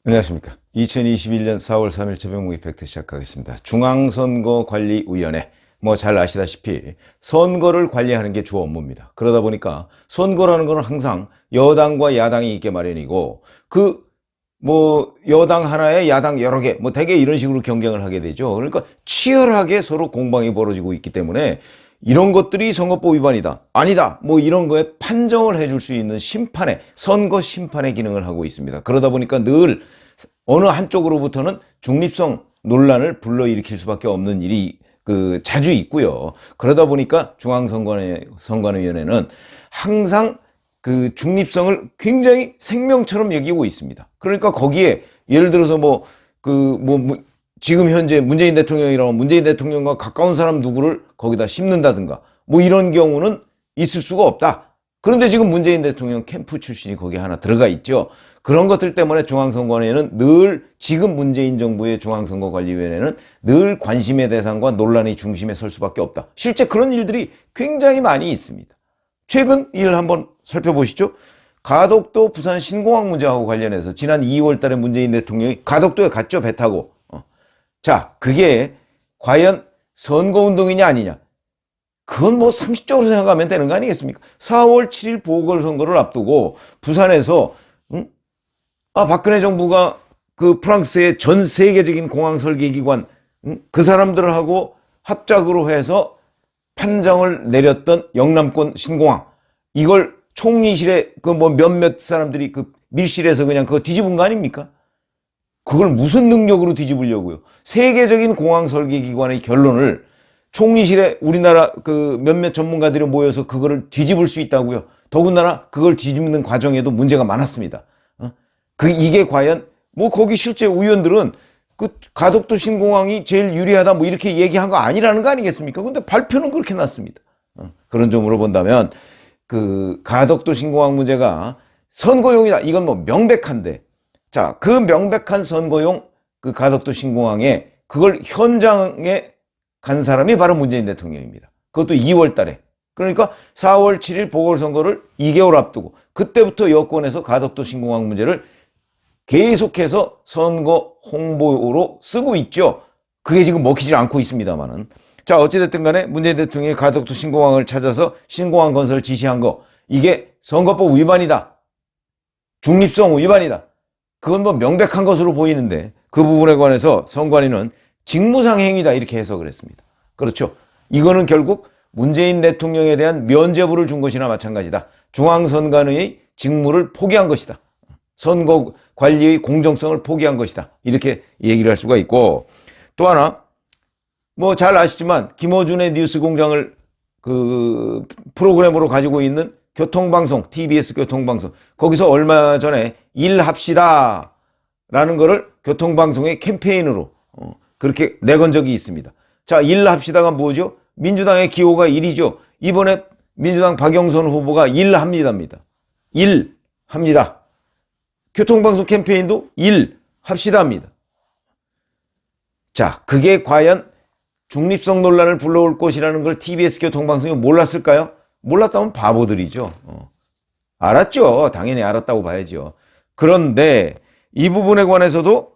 안녕하십니까. 2021년 4월 3일 저병무 이펙트 시작하겠습니다. 중앙선거관리위원회, 잘 아시다시피 선거를 관리하는 게 주 업무입니다. 그러다 보니까 선거라는 것은 항상 여당과 야당이 있게 마련이고, 여당 하나에 야당 여러 개, 대개 이런 식으로 경쟁을 하게 되죠. 그러니까 치열하게 서로 공방이 벌어지고 있기 때문에 이런 것들이 선거법 위반이다, 아니다, 이런 거에 판정을 해줄 수 있는 선거 심판의 기능을 하고 있습니다. 그러다 보니까 늘 어느 한쪽으로부터는 중립성 논란을 불러일으킬 수밖에 없는 일이 자주 있고요. 그러다 보니까 중앙선관위원회는 항상 중립성을 굉장히 생명처럼 여기고 있습니다. 그러니까 거기에 예를 들어서 지금 현재 문재인 대통령이라면 문재인 대통령과 가까운 사람 누구를 거기다 심는다든가 이런 경우는 있을 수가 없다. 그런데 지금 문재인 대통령 캠프 출신이 거기에 하나 들어가 있죠. 그런 것들 때문에 중앙선관위는 지금 문재인 정부의 중앙선거관리위원회는 늘 관심의 대상과 논란의 중심에 설 수밖에 없다. 실제 그런 일들이 굉장히 많이 있습니다. 최근 일 한번 살펴보시죠. 가덕도 부산 신공항 문제하고 관련해서 지난 2월 달에 문재인 대통령이 가덕도에 갔죠, 배 타고. 자, 그게 과연 선거운동이냐 아니냐. 그건 상식적으로 생각하면 되는 거 아니겠습니까? 4월 7일 보궐선거를 앞두고 부산에서 박근혜 정부가 프랑스의 전 세계적인 공항 설계 기관 그 사람들하고 합작으로 해서 판정을 내렸던 영남권 신공항, 이걸 총리실에 몇몇 사람들이 밀실에서 그냥 그거 뒤집은 거 아닙니까? 그걸 무슨 능력으로 뒤집으려고요? 세계적인 공항 설계 기관의 결론을 총리실에 우리나라 몇몇 전문가들이 모여서 그거를 뒤집을 수 있다고요? 더군다나 그걸 뒤집는 과정에도 문제가 많았습니다. 이게 과연 거기 실제 의원들은 가덕도 신공항이 제일 유리하다 이렇게 얘기한 거 아니라는 거 아니겠습니까? 근데 발표는 그렇게 났습니다. 그런 점으로 본다면 가덕도 신공항 문제가 선거용이다, 이건 명백한데, 자, 그 명백한 선거용 가덕도 신공항에 그걸 현장에 간 사람이 바로 문재인 대통령입니다. 그것도 2월 달에. 그러니까 4월 7일 보궐선거를 2개월 앞두고 그때부터 여권에서 가덕도 신공항 문제를 계속해서 선거 홍보로 쓰고 있죠. 그게 지금 먹히질 않고 있습니다만은. 자, 어찌됐든 간에 문재인 대통령이 가덕도 신공항을 찾아서 신공항 건설을 지시한 거, 이게 선거법 위반이다, 중립성 위반이다, 그건 명백한 것으로 보이는데, 그 부분에 관해서 선관위는 직무상 행위다 이렇게 해석을 했습니다. 그렇죠. 이거는 결국 문재인 대통령에 대한 면죄부를 준 것이나 마찬가지다. 중앙선관위의 직무를 포기한 것이다. 선거 관리의 공정성을 포기한 것이다. 이렇게 얘기를 할 수가 있고, 또 하나, 잘 아시지만 김어준의 뉴스공장을 프로그램으로 가지고 있는 교통방송, TBS 교통방송, 거기서 얼마 전에 일합시다 라는 거를 교통방송의 캠페인으로 그렇게 내건 적이 있습니다. 자, 일합시다가 뭐죠? 민주당의 기호가 일이죠. 이번에 민주당 박영선 후보가 일합니다입니다. 일합니다. 교통방송 캠페인도 일합시다입니다. 자, 그게 과연 중립성 논란을 불러올 것이라는 걸 TBS 교통방송이 몰랐을까요? 몰랐다면 바보들이죠. 알았죠. 당연히 알았다고 봐야죠. 그런데 이 부분에 관해서도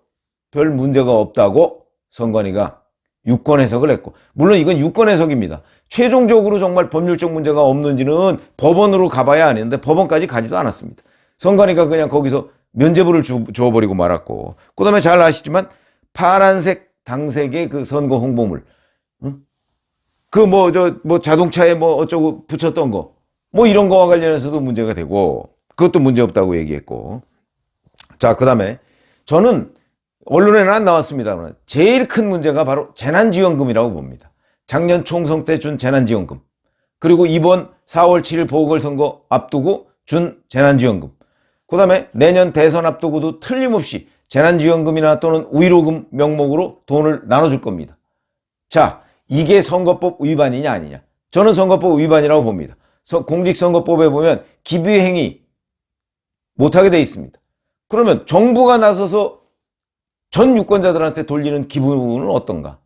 별 문제가 없다고 선관위가 유권 해석을 했고, 물론 이건 유권 해석입니다. 최종적으로 정말 법률적 문제가 없는지는 법원으로 가봐야 아는데 법원까지 가지도 않았습니다. 선관위가 그냥 거기서 면죄부를 주어버리고 말았고, 그 다음에 잘 아시지만 파란색 당색의 선거 홍보물, 자동차에 어쩌고 붙였던 거, 이런 거와 관련해서도 문제가 되고, 그것도 문제없다고 얘기했고. 자, 그 다음에 저는 언론에는 안 나왔습니다만 제일 큰 문제가 바로 재난지원금이라고 봅니다. 작년 총선 때 준 재난지원금, 그리고 이번 4월 7일 보궐선거 앞두고 준 재난지원금, 그 다음에 내년 대선 앞두고도 틀림없이 재난지원금이나 또는 위로금 명목으로 돈을 나눠줄 겁니다. 자, 이게 선거법 위반이냐 아니냐. 저는 선거법 위반이라고 봅니다. 공직선거법에 보면 기부행위 못하게 돼 있습니다. 그러면 정부가 나서서 전 유권자들한테 돌리는 기부는 어떤가?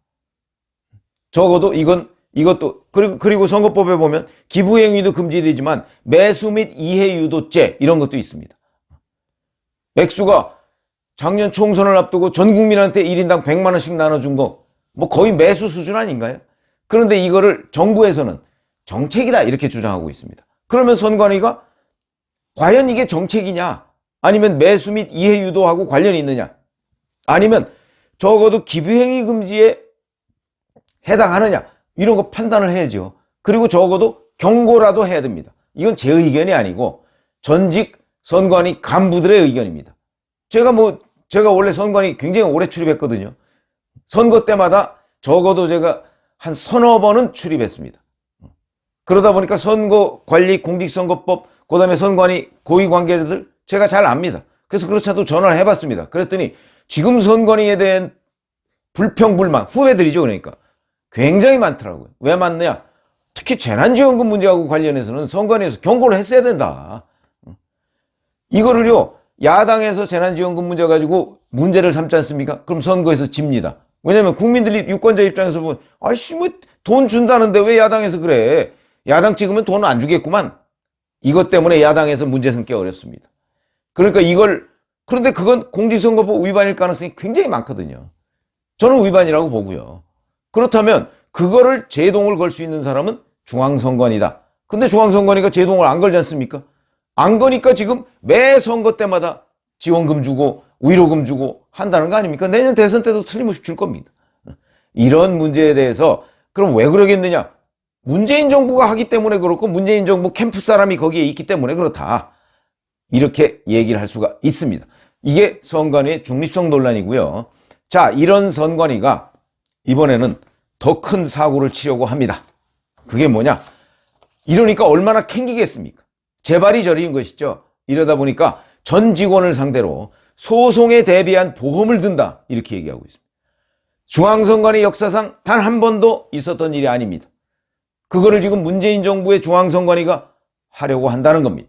적어도 이것도, 그리고 선거법에 보면 기부행위도 금지되지만 매수 및 이해유도죄 이런 것도 있습니다. 액수가 작년 총선을 앞두고 전 국민한테 1인당 100만 원씩 나눠준 거 뭐 거의 매수 수준 아닌가요? 그런데 이거를 정부에서는 정책이다 이렇게 주장하고 있습니다. 그러면 선관위가 과연 이게 정책이냐, 아니면 매수 및 이해 유도하고 관련이 있느냐, 아니면 적어도 기부행위 금지에 해당하느냐, 이런 거 판단을 해야죠. 그리고 적어도 경고라도 해야 됩니다. 이건 제 의견이 아니고 전직 선관위 간부들의 의견입니다. 제가 원래 선관위 굉장히 오래 출입했거든요. 선거 때마다 적어도 제가 한 서너 번은 출입했습니다. 그러다 보니까 선거관리 공직선거법, 그 다음에 선관위 고위 관계자들 제가 잘 압니다. 그래서 그렇지 않아도 전화를 해봤습니다. 그랬더니 지금 선관위에 대한 불평불만, 후배들이죠. 그러니까 굉장히 많더라고요. 왜 많느냐? 특히 재난지원금 문제하고 관련해서는 선관위에서 경고를 했어야 된다. 이거를요, 야당에서 재난지원금 문제 가지고 문제를 삼지 않습니까? 그럼 선거에서 집니다. 왜냐면 국민들이, 유권자 입장에서 보면 아이씨 뭐 돈 준다는데 왜 야당에서 그래? 야당 찍으면 돈 안 주겠구만. 이것 때문에 야당에서 문제 삼기 어렵습니다. 그러니까 그런데 그건 공직선거법 위반일 가능성이 굉장히 많거든요. 저는 위반이라고 보고요. 그렇다면 그거를 제동을 걸 수 있는 사람은 중앙선관위다. 근데 중앙선관위가 제동을 안 걸지 않습니까? 안 거니까 지금 매 선거 때마다 지원금 주고 위로금 주고 한다는 거 아닙니까? 내년 대선 때도 틀림없이 줄 겁니다. 이런 문제에 대해서 그럼 왜 그러겠느냐? 문재인 정부가 하기 때문에 그렇고 문재인 정부 캠프 사람이 거기에 있기 때문에 그렇다. 이렇게 얘기를 할 수가 있습니다. 이게 선관위의 중립성 논란이고요. 자, 이런 선관위가 이번에는 더 큰 사고를 치려고 합니다. 그게 뭐냐? 이러니까 얼마나 캥기겠습니까? 재발이 저리인 것이죠. 이러다 보니까 전 직원을 상대로 소송에 대비한 보험을 든다. 이렇게 얘기하고 있습니다. 중앙선관위 역사상 단 한 번도 있었던 일이 아닙니다. 그거를 지금 문재인 정부의 중앙선관위가 하려고 한다는 겁니다.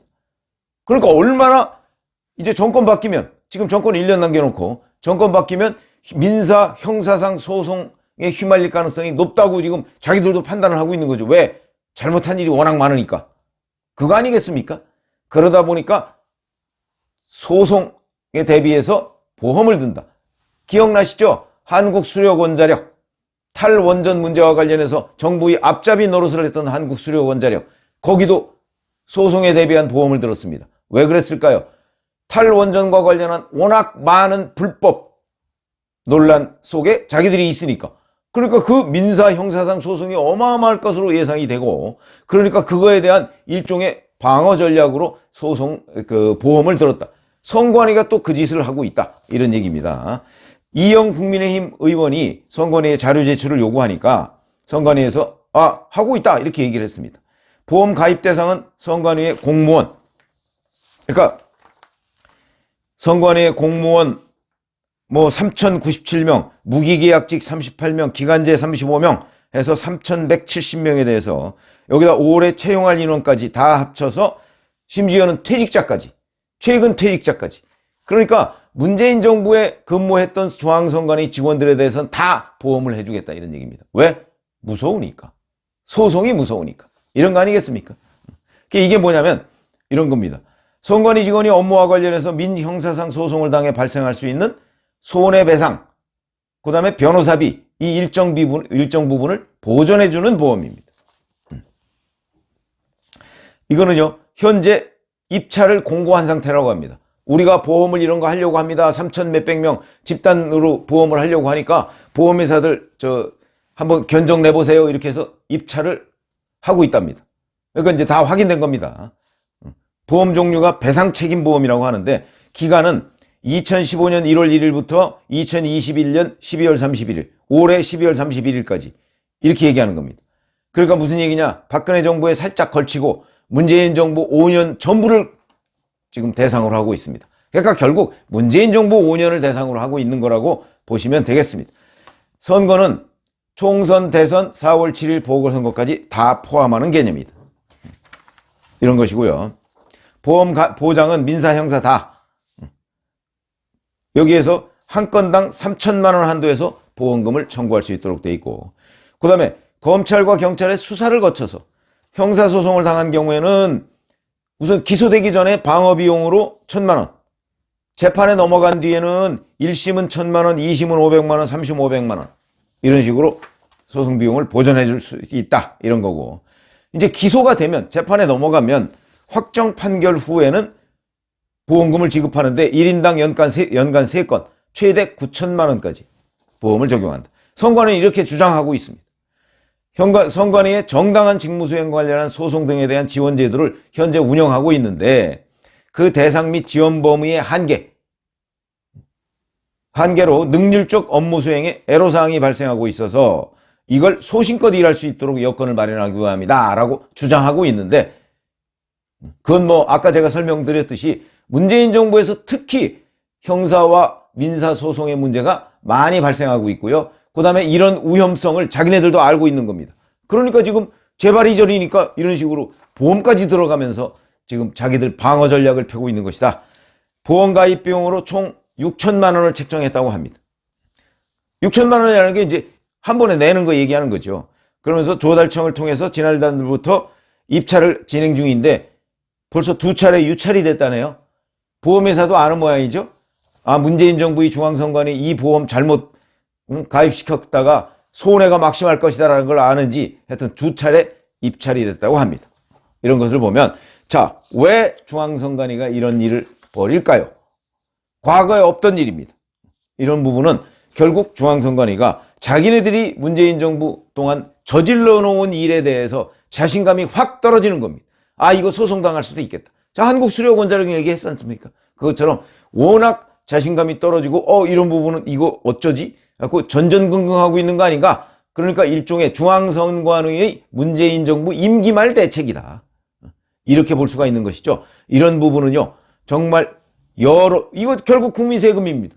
그러니까 얼마나 이제 정권 바뀌면, 지금 정권 1년 남겨놓고 정권 바뀌면 민사, 형사상 소송에 휘말릴 가능성이 높다고 지금 자기들도 판단을 하고 있는 거죠. 왜? 잘못한 일이 워낙 많으니까. 그거 아니겠습니까? 그러다 보니까 소송에 대비해서 보험을 든다. 기억나시죠? 한국수력원자력 탈원전 문제와 관련해서 정부의 앞잡이 노릇을 했던 한국수력원자력, 거기도 소송에 대비한 보험을 들었습니다. 왜 그랬을까요? 탈원전과 관련한 워낙 많은 불법 논란 속에 자기들이 있으니까. 그러니까 그 민사 형사상 소송이 어마어마할 것으로 예상이 되고, 그러니까 그거에 대한 일종의 방어 전략으로 보험을 들었다. 선관위가 또 그 짓을 하고 있다. 이런 얘기입니다. 이영 국민의힘 의원이 선관위에 자료 제출을 요구하니까 선관위에서 하고 있다. 이렇게 얘기를 했습니다. 보험 가입 대상은 선관위의 공무원. 그러니까 선관위의 공무원 3,097명, 무기계약직 38명, 기간제 35명 해서 3,170명에 대해서 여기다 올해 채용할 인원까지 다 합쳐서 심지어는 퇴직자까지, 최근 퇴직자까지. 그러니까 문재인 정부에 근무했던 중앙선관위 직원들에 대해서는 다 보험을 해주겠다 이런 얘기입니다. 왜? 무서우니까. 소송이 무서우니까. 이런 거 아니겠습니까? 이게 뭐냐면 이런 겁니다. 선관위 직원이 업무와 관련해서 민형사상 소송을 당해 발생할 수 있는 손해배상, 그 다음에 변호사비, 이 일정 부분을 보전해주는 보험입니다. 이거는요, 현재 입찰을 공고한 상태라고 합니다. 우리가 보험을 이런 거 하려고 합니다. 3천 몇백 명 집단으로 보험을 하려고 하니까 보험회사들 한번 견적 내보세요. 이렇게 해서 입찰을 하고 있답니다. 그러니까 이제 다 확인된 겁니다. 보험 종류가 배상책임보험이라고 하는데 기간은 2015년 1월 1일부터 2021년 12월 31일, 올해 12월 31일까지 이렇게 얘기하는 겁니다. 그러니까 무슨 얘기냐? 박근혜 정부에 살짝 걸치고 문재인 정부 5년 전부를 지금 대상으로 하고 있습니다. 그러니까 결국 문재인 정부 5년을 대상으로 하고 있는 거라고 보시면 되겠습니다. 선거는 총선, 대선, 4월 7일 보궐선거까지 다 포함하는 개념입니다. 이런 것이고요. 보장은 민사, 형사 다. 여기에서 한 건당 3천만 원 한도에서 보험금을 청구할 수 있도록 돼 있고, 그 다음에 검찰과 경찰의 수사를 거쳐서 형사소송을 당한 경우에는 우선 기소되기 전에 방어비용으로 1,000만 원, 재판에 넘어간 뒤에는 1심은 1,000만 원, 2심은 500만 원, 3심 500만 원 이런 식으로 소송 비용을 보전해 줄 수 있다 이런 거고, 이제 기소가 되면 재판에 넘어가면 확정 판결 후에는 보험금을 지급하는데 1인당 연간 3건 최대 9천만 원까지 보험을 적용한다. 선관위 이렇게 주장하고 있습니다. 선관위의 정당한 직무수행 관련한 소송 등에 대한 지원 제도를 현재 운영하고 있는데 그 대상 및 지원 범위의 한계로 능률적 업무 수행에 애로사항이 발생하고 있어서 이걸 소신껏 일할 수 있도록 여건을 마련하기 위함이다 라고 주장하고 있는데, 그건 뭐 아까 제가 설명드렸듯이 문재인 정부에서 특히 형사와 민사소송의 문제가 많이 발생하고 있고요. 그 다음에 이런 위험성을 자기네들도 알고 있는 겁니다. 그러니까 지금 재발이저리니까 이런 식으로 보험까지 들어가면서 지금 자기들 방어 전략을 펴고 있는 것이다. 보험 가입 비용으로 총 6천만 원을 책정했다고 합니다. 6천만 원이라는 게 이제 한 번에 내는 거 얘기하는 거죠. 그러면서 조달청을 통해서 지난달부터 입찰을 진행 중인데 벌써 2차례 유찰이 됐다네요. 보험회사도 아는 모양이죠. 아, 문재인 정부의 중앙선관위 이 보험 잘못 가입시켰다가 손해가 막심할 것이다라는 걸 아는지 하여튼 2차례 입찰이 됐다고 합니다. 이런 것을 보면, 자, 왜 중앙선관위가 이런 일을 벌일까요? 과거에 없던 일입니다. 이런 부분은 결국 중앙선관위가 자기네들이 문재인 정부 동안 저질러 놓은 일에 대해서 자신감이 확 떨어지는 겁니다. 아, 이거 소송당할 수도 있겠다. 자, 한국수력원자력 얘기했지 않습니까? 그것처럼 워낙 자신감이 떨어지고 이런 부분은 이거 어쩌지? 갖고 전전긍긍하고 있는 거 아닌가? 그러니까 일종의 중앙선관위의 문재인 정부 임기 말 대책이다. 이렇게 볼 수가 있는 것이죠. 이런 부분은요, 정말 이거 결국 국민 세금입니다.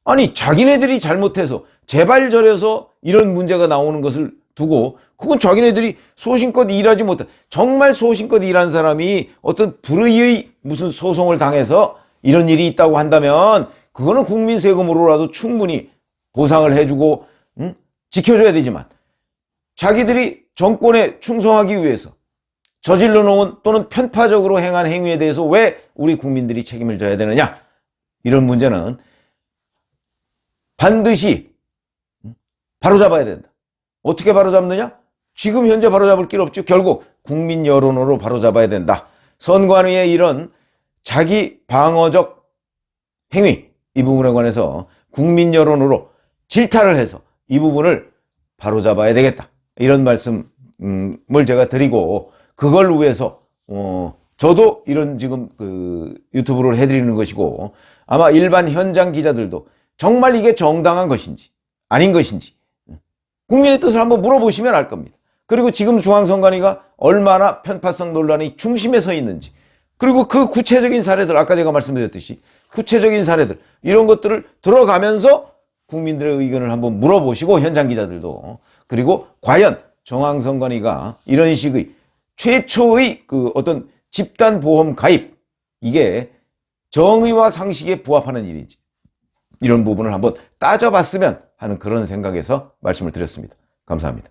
아니, 자기네들이 잘못해서 재발절해서 이런 문제가 나오는 것을 두고 그건 자기네들이 소신껏 일하지 못해, 정말 소신껏 일한 사람이 어떤 불의의 무슨 소송을 당해서 이런 일이 있다고 한다면 그거는 국민 세금으로라도 충분히 보상을 해주고 지켜줘야 되지만, 자기들이 정권에 충성하기 위해서 저질러 놓은 또는 편파적으로 행한 행위에 대해서 왜 우리 국민들이 책임을 져야 되느냐, 이런 문제는 반드시 바로잡아야 된다. 어떻게 바로잡느냐? 지금 현재 바로잡을 길 없죠. 결국 국민 여론으로 바로잡아야 된다. 선관위의 이런 자기 방어적 행위, 이 부분에 관해서 국민 여론으로 질타를 해서 이 부분을 바로잡아야 되겠다. 이런 말씀을 제가 드리고, 그걸 위해서 저도 이런 지금 유튜브를 해드리는 것이고, 아마 일반 현장 기자들도 정말 이게 정당한 것인지 아닌 것인지 국민의 뜻을 한번 물어보시면 알 겁니다. 그리고 지금 중앙선관위가 얼마나 편파성 논란의 중심에 서 있는지, 그리고 그 구체적인 사례들, 아까 제가 말씀드렸듯이 구체적인 사례들, 이런 것들을 들어가면서 국민들의 의견을 한번 물어보시고, 현장 기자들도, 그리고 과연 중앙선관위가 이런 식의 최초의 어떤 집단보험 가입, 이게 정의와 상식에 부합하는 일인지, 이런 부분을 한번 따져봤으면 하는 그런 생각에서 말씀을 드렸습니다. 감사합니다.